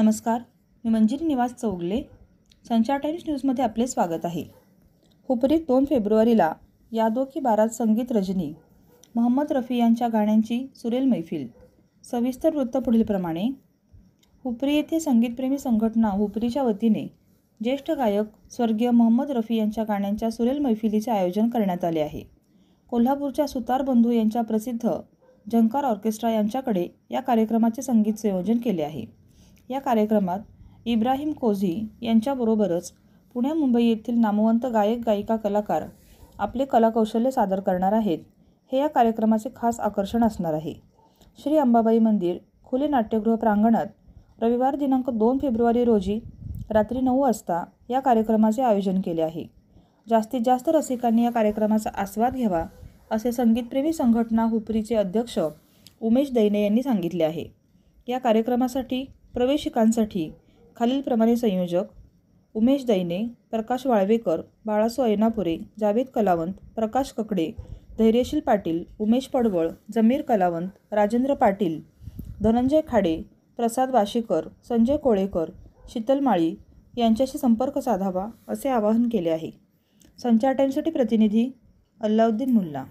नमस्कार, मी मंजिरी निवास चौगले. संचार टाइम्स न्यूजमध्ये आपले स्वागत आहे. हुपरीत 2 फेब्रुवारीला यादों की बारात संगीत रजनी, मोहम्मद रफी यांच्या गाण्यांची सुरेल मैफिल. सविस्तर वृत्त पुढीलप्रमाणे. हुपरी येथे संगीतप्रेमी संघटना हुपरीच्या वतीने ज्येष्ठ गायक स्वर्गीय मोहम्मद रफी यांच्या गाण्यांच्या सुरेल मैफिलीचे आयोजन करण्यात आले आहे. कोल्हापूरच्या सुतार बंधू यांच्या प्रसिद्ध झंकार ऑर्केस्ट्रा यांच्याकडे या कार्यक्रमाचे संगीत संयोजन केले आहे. या कार्यक्रमात इब्राहिम कोझी यांच्याबरोबरच पुणे मुंबई येथील नामवंत गायक गायिका कलाकार आपले कलाकौशल्य सादर करणार आहेत. हे या कार्यक्रमाचे खास आकर्षण असणार आहे. श्री अंबाबाई मंदिर खुले नाट्यगृह प्रांगणात रविवार दिनांक 2 फेब्रुवारी रोजी रात्री 9 वाजता या कार्यक्रमाचे आयोजन केले आहे. जास्तीत जास्त रसिकांनी या कार्यक्रमाचा आस्वाद घ्यावा असे संगीतप्रेमी संघटना हुपरीचे अध्यक्ष उमेश दैने यांनी सांगितले आहे. या कार्यक्रमासाठी प्रवेशिकांसाठी खालीलप्रमाणे संयोजक उमेश दैने, प्रकाश वाळवेकर, बाळासो ऐनापुरे, जावेद कलावंत, प्रकाश ककडे, धैर्यशील पाटील, उमेश पडवळ, जमीर कलावंत, राजेंद्र पाटील, धनंजय खाडे, प्रसाद वाशीकर, संजय कोळेकर, शीतल माळी यांच्याशी संपर्क साधावा असे आवाहन केले आहे. संचार टाइम्ससाठी प्रतिनिधी अल्लाउद्दीन मुल्ला.